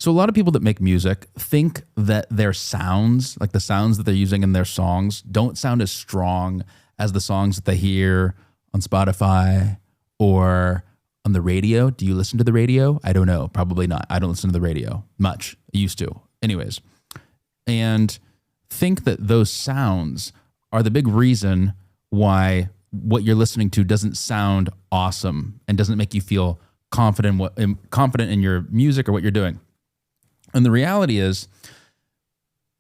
So a lot of people that make music think that their sounds, like the sounds that they're using in their songs, don't sound as strong as the songs that they hear on Spotify or on the radio. Do you listen to the radio? I don't know. Probably not. I don't listen to the radio much. I used to. Anyways. And think that those sounds are the big reason why what you're listening to doesn't sound awesome and doesn't make you feel confident in your music or what you're doing. And the reality is,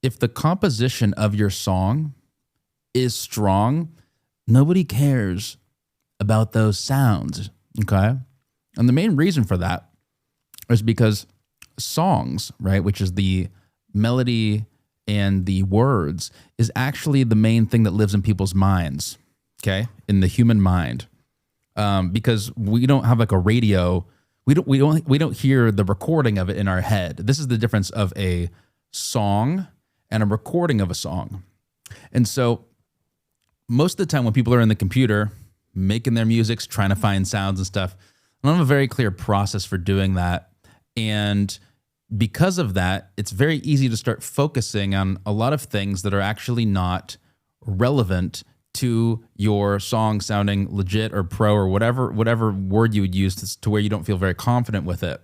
if the composition of your song is strong, nobody cares about those sounds, okay? And the main reason for that is because songs, right, which is the melody and the words, is actually the main thing that lives in people's minds, okay, in the human mind. Because we don't have like a radio. We don't hear the recording of it in our head. This is the difference of a song and a recording of a song. And so most of the time when people are in the computer making their music, trying to find sounds and stuff, I don't have a very clear process for doing that. And because of that, it's very easy to start focusing on a lot of things that are actually not relevant to your song sounding legit or pro or whatever word you would use to where you don't feel very confident with it.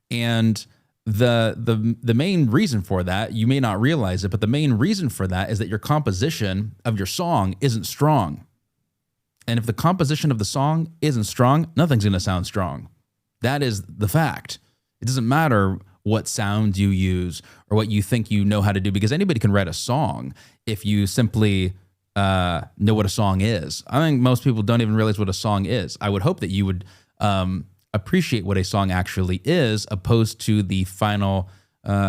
And the main reason for that, you may not realize it, but the main reason for that is that your composition of your song isn't strong. And if the composition of the song isn't strong, nothing's going to sound strong. That is the fact. It doesn't matter what sounds you use or what you think you know how to do, because anybody can write a song if you simply know what a song is. I think most people don't even realize what a song is. I would hope that you would appreciate what a song actually is, opposed to the final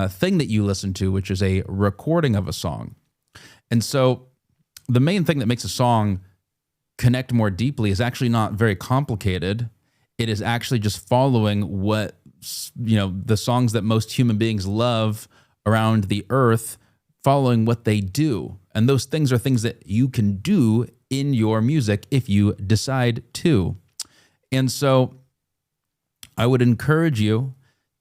thing that you listen to, which is a recording of a song. And so the main thing that makes a song connect more deeply is actually not very complicated. It is actually just following what, the songs that most human beings love around the earth, following what they do. And those things are things that you can do in your music if you decide to. And so I would encourage you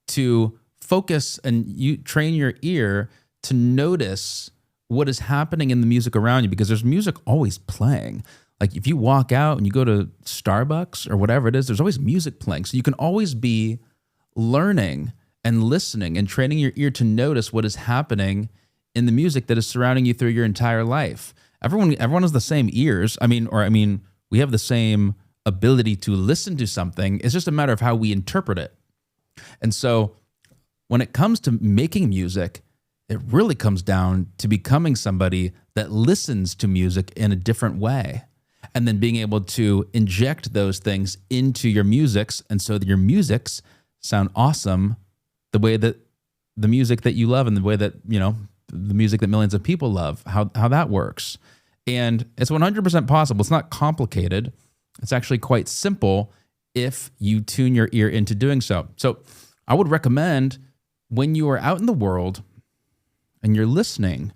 to focus and you train your ear to notice what is happening in the music around you, because there's music always playing. Like if you walk out and you go to Starbucks or whatever it is, there's always music playing. So you can always be learning and listening and training your ear to notice what is happening in the music that is surrounding you through your entire life. Everyone has the same ears. We have the same ability to listen to something. It's just a matter of how we interpret it. And so when it comes to making music, it really comes down to becoming somebody that listens to music in a different way, and then being able to inject those things into your musics, and so that your musics sound awesome the way that the music that you love and the way that, the music that millions of people love, how that works. And it's 100% possible. It's not complicated. It's actually quite simple if you tune your ear into doing so. So I would recommend, when you are out in the world and you're listening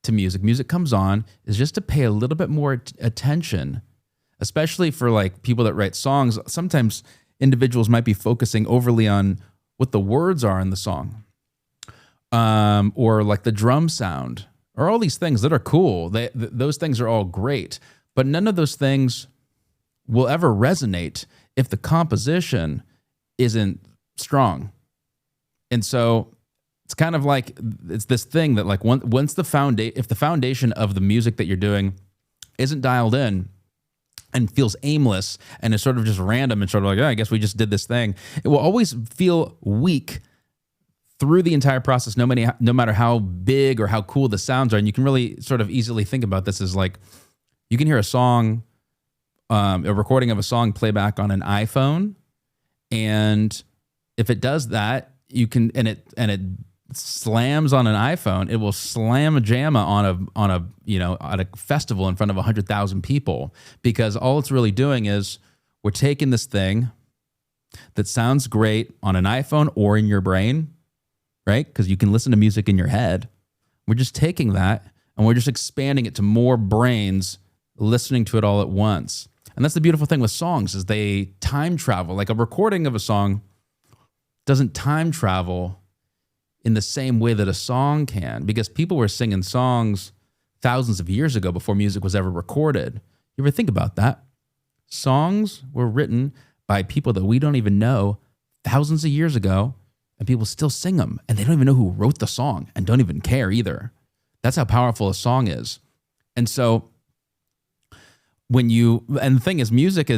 to music comes on, is just to pay a little bit more attention, especially for like people that write songs. Sometimes individuals might be focusing overly on what the words are in the song, or like the drum sound, or all these things that are cool. Those things are all great, but none of those things will ever resonate if the composition isn't strong. And so it's kind of like, it's this thing that like once if the foundation of the music that you're doing isn't dialed in and feels aimless and is sort of just random and sort of like, I guess we just did this thing, it will always feel weak through the entire process, no matter how big or how cool the sounds are. And you can really sort of easily think about this as like, you can hear a song, a recording of a song play back on an iPhone, and if it does that, you can, and it slams on an iPhone, it will slam a jamma at a festival in front of 100,000 people, because all it's really doing is we're taking this thing that sounds great on an iPhone or in your brain, right? Because you can listen to music in your head. We're just taking that and we're just expanding it to more brains listening to it all at once. And that's the beautiful thing with songs, is they time travel. Like a recording of a song doesn't time travel in the same way that a song can, because people were singing songs thousands of years ago before music was ever recorded. You ever think about that? Songs were written by people that we don't even know thousands of years ago, and people still sing them, and they don't even know who wrote the song and don't even care either. That's how powerful a song is. And so and the thing is, music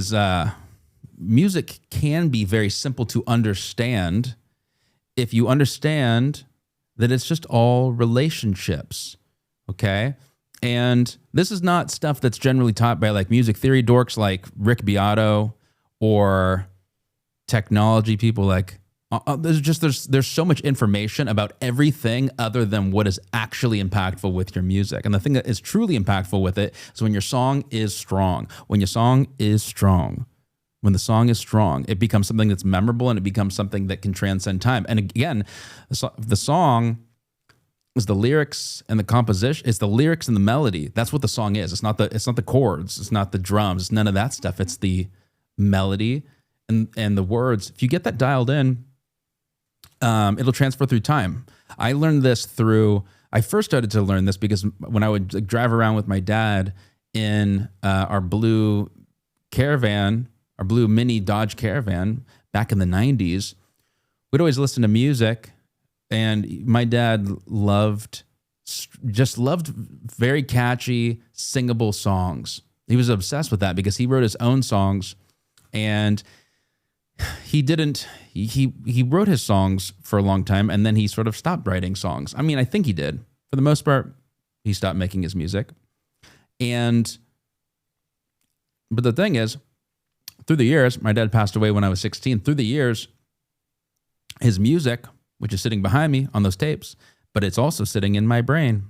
can be very simple to understand if you understand that it's just all relationships, okay? And this is not stuff that's generally taught by like music theory dorks like Rick Beato or technology people like, there's so much information about everything other than what is actually impactful with your music. And the thing that is truly impactful with it is when your song is strong. When the song is strong, it becomes something that's memorable, and it becomes something that can transcend time. And again, the song is the lyrics and the composition. It's the lyrics and the melody. That's what the song is. It's not the chords. It's not the drums. It's none of that stuff. It's the melody and the words. If you get that dialed in, it'll transfer through time. I first started to learn this because when I would drive around with my dad in our blue caravan, our blue mini Dodge Caravan back in the 90s, we'd always listen to music, and my dad loved very catchy, singable songs. He was obsessed with that because he wrote his own songs, and he wrote his songs for a long time, and then he sort of stopped writing songs. I mean, I think he did. For the most part, he stopped making his music. But the thing is, through the years, my dad passed away when I was 16. Through the years, his music, which is sitting behind me on those tapes, but it's also sitting in my brain.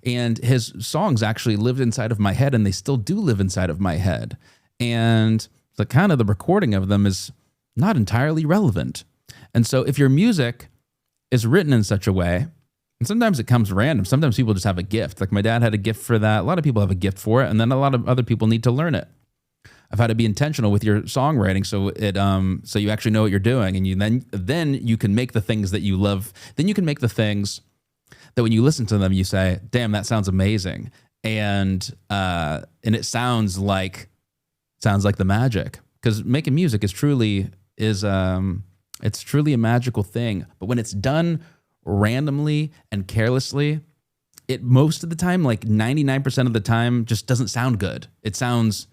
And his songs actually lived inside of my head, and they still do live inside of my head. And the recording of them is not entirely relevant. And so if your music is written in such a way, and sometimes it comes random, sometimes people just have a gift. Like my dad had a gift for that. A lot of people have a gift for it, and then a lot of other people need to learn it. I've had to be intentional with your songwriting, so you actually know what you're doing, and then you can make the things that you love. Then you can make the things that when you listen to them, you say, "Damn, that sounds amazing," and it sounds like the magic. Because making music is truly a magical thing. But when it's done randomly and carelessly, it most of the time, like 99% of the time, just doesn't sound good. It sounds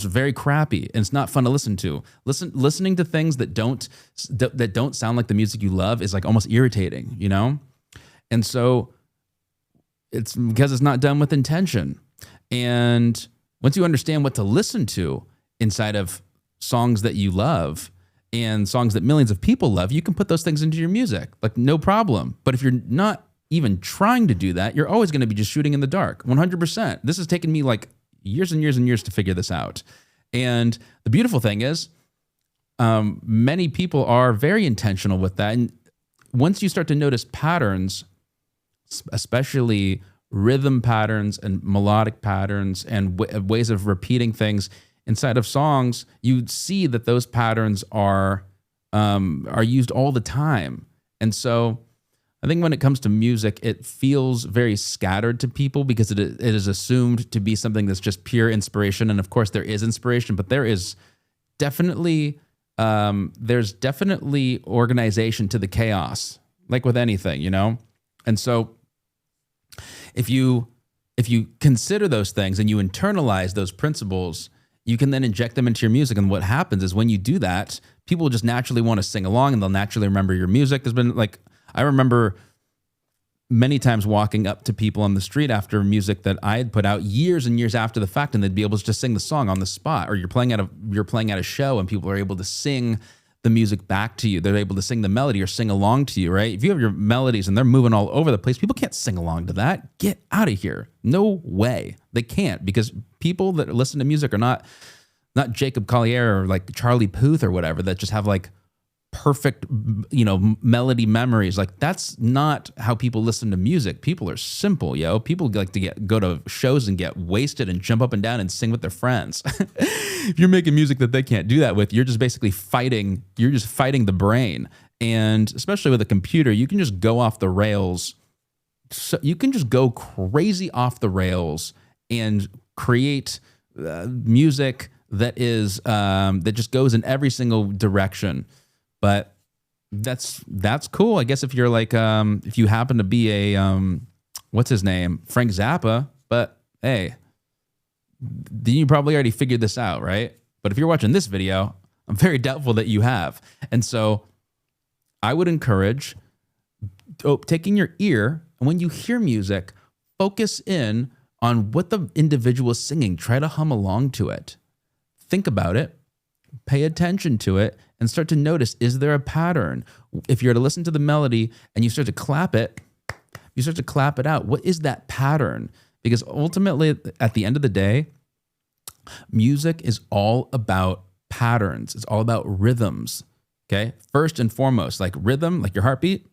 very crappy, and it's not fun to listen to. Listening to things that don't sound like the music you love is like almost irritating, you know? And so it's because it's not done with intention. And once you understand what to listen to inside of songs that you love and songs that millions of people love, you can put those things into your music, like no problem. But if you're not even trying to do that, you're always going to be just shooting in the dark, 100%. This has taken me like years and years and years to figure this out. And the beautiful thing is, many people are very intentional with that. And once you start to notice patterns, especially rhythm patterns and melodic patterns and ways of repeating things inside of songs, you see that those patterns are used all the time. And so I think when it comes to music, it feels very scattered to people because it is assumed to be something that's just pure inspiration. And of course there is inspiration, but there's definitely organization to the chaos, like with anything, you know? And so if you consider those things and you internalize those principles, you can then inject them into your music. And what happens is when you do that, people will just naturally want to sing along, and they'll naturally remember your music. There's been I remember many times walking up to people on the street after music that I had put out years and years after the fact, and they'd be able to just sing the song on the spot. Or you're playing at a show, and people are able to sing the music back to you. They're able to sing the melody or sing along to you, right? If you have your melodies and they're moving all over the place, people can't sing along to that. Get out of here. No way. They can't, because people that listen to music are not Jacob Collier or like Charlie Puth or whatever, that just have like perfect, melody memories. Like, that's not how people listen to music. People are simple, yo. People like to go to shows and get wasted and jump up and down and sing with their friends. If you're making music that they can't do that with, you're just basically fighting. You're just fighting the brain. And especially with a computer, you can just go off the rails. So you can just go crazy off the rails and create music that is that just goes in every single direction. But that's cool. I guess if you're like if you happen to be a what's his name, Frank Zappa, but hey, then you probably already figured this out, right? But if you're watching this video, I'm very doubtful that you have. And so I would encourage taking your ear, and when you hear music, focus in on what the individual is singing. Try to hum along to it. Think about it. Pay attention to it and start to notice, is there a pattern? If you're to listen to the melody and you start to clap it, out. What is that pattern? Because ultimately, at the end of the day, music is all about patterns. It's all about rhythms. Okay? First and foremost, like rhythm, like your heartbeat,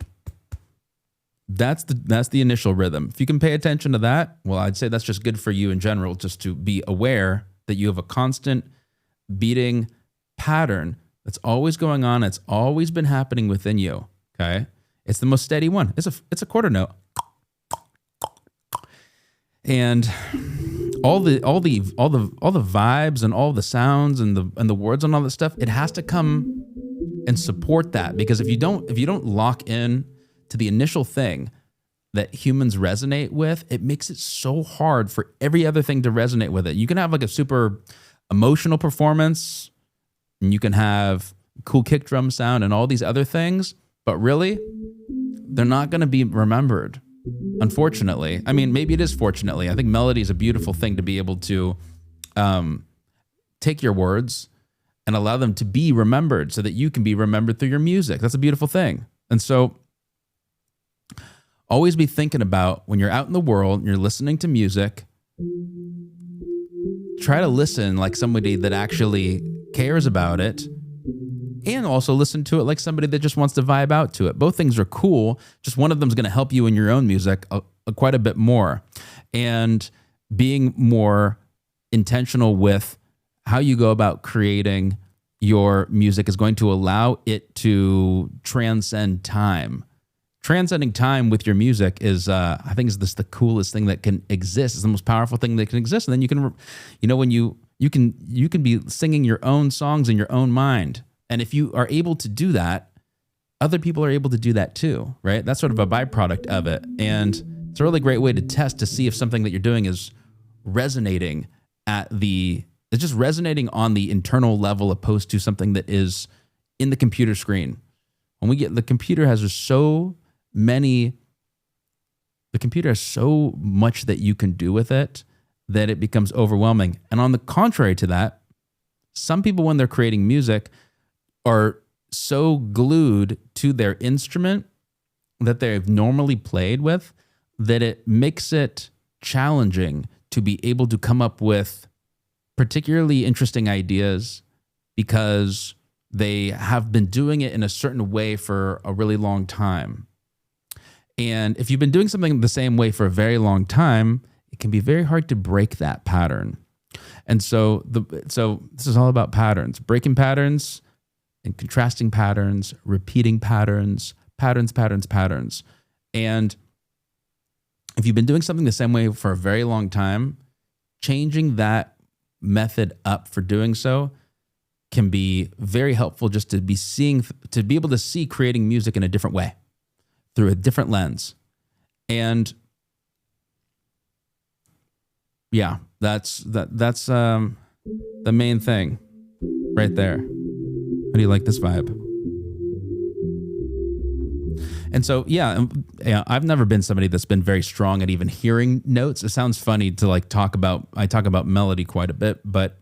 that's the initial rhythm. If you can pay attention to that, well, I'd say that's just good for you in general, just to be aware that you have a constant beating pattern that's always going on. It's always been happening within you. Okay, it's the most steady one. It's a quarter note, and all the vibes and all the sounds and the words and all that stuff. It has to come and support that, because if you don't lock in to the initial thing that humans resonate with, it makes it so hard for every other thing to resonate with it. You can have like a super emotional performance, and you can have cool kick drum sound and all these other things, but really, they're not going to be remembered, unfortunately. I mean, maybe it is fortunately. I think melody is a beautiful thing to be able to take your words and allow them to be remembered so that you can be remembered through your music. That's a beautiful thing. And so always be thinking about, when you're out in the world and you're listening to music, try to listen like somebody that actually cares about it, and also listen to it like somebody that just wants to vibe out to it. Both things are cool. Just one of them is going to help you in your own music quite a bit more. And being more intentional with how you go about creating your music is going to allow it to transcend time. Transcending time with your music is, I think, is this the coolest thing that can exist. It's the most powerful thing that can exist. And then you can, when you can be singing your own songs in your own mind. And if you are able to do that, other people are able to do that too, right? That's sort of a byproduct of it. And it's a really great way to test to see if something that you're doing is resonating it's just resonating on the internal level, opposed to something that is in the computer screen. The computer has so much that you can do with it that it becomes overwhelming. And on the contrary to that, some people, when they're creating music, are so glued to their instrument that they've normally played with that it makes it challenging to be able to come up with particularly interesting ideas, because they have been doing it in a certain way for a really long time. And if you've been doing something the same way for a very long time, it can be very hard to break that pattern. And so this is all about patterns, breaking patterns and contrasting patterns, repeating patterns. And if you've been doing something the same way for a very long time, changing that method up for doing so can be very helpful, just to be able to see creating music in a different way, through a different lens. And yeah, that's the main thing right there. How do you like this vibe? And so, yeah, I've never been somebody that's been very strong at even hearing notes. It sounds funny to talk about melody quite a bit, but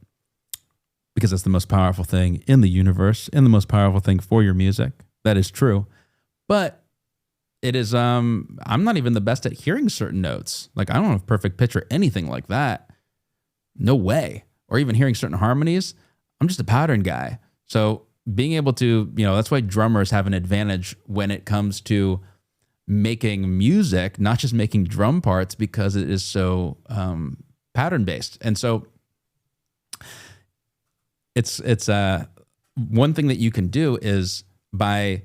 because it's the most powerful thing in the universe and the most powerful thing for your music. That is true. But it is, I'm not even the best at hearing certain notes. Like, I don't have perfect pitch or anything like that. No way. Or even hearing certain harmonies. I'm just a pattern guy. So being able to, that's why drummers have an advantage when it comes to making music, not just making drum parts, because it is so pattern based. And so it's one thing that you can do is by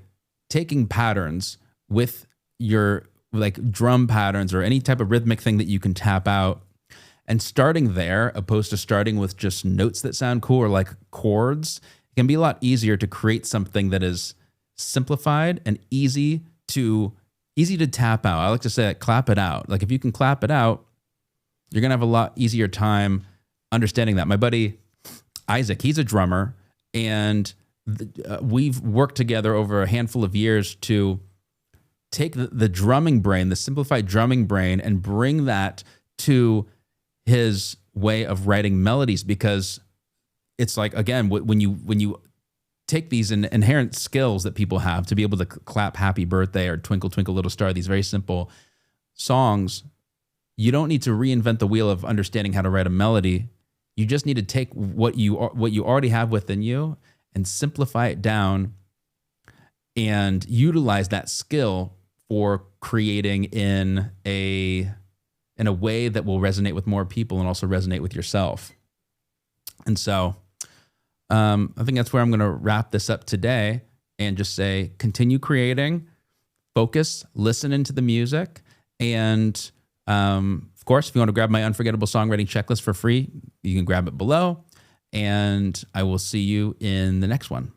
taking patterns with your like drum patterns or any type of rhythmic thing that you can tap out and starting there, opposed to starting with just notes that sound cool or like chords, it can be a lot easier to create something that is simplified and easy to tap out. I like to say clap it out. Like if you can clap it out, you're going to have a lot easier time understanding that. My buddy Isaac, he's a drummer, and we've worked together over a handful of years to take the drumming brain, the simplified drumming brain, and bring that to his way of writing melodies, because it's like, again, when you take these inherent skills that people have to be able to clap Happy Birthday or Twinkle Twinkle Little Star, these very simple songs, you don't need to reinvent the wheel of understanding how to write a melody. You just need to take what you already have within you and simplify it down and utilize that skill for creating in a way that will resonate with more people and also resonate with yourself. And so I think that's where I'm going to wrap this up today and just say, continue creating, focus, listen into the music. And of course, if you want to grab my unforgettable songwriting checklist for free, you can grab it below. And I will see you in the next one.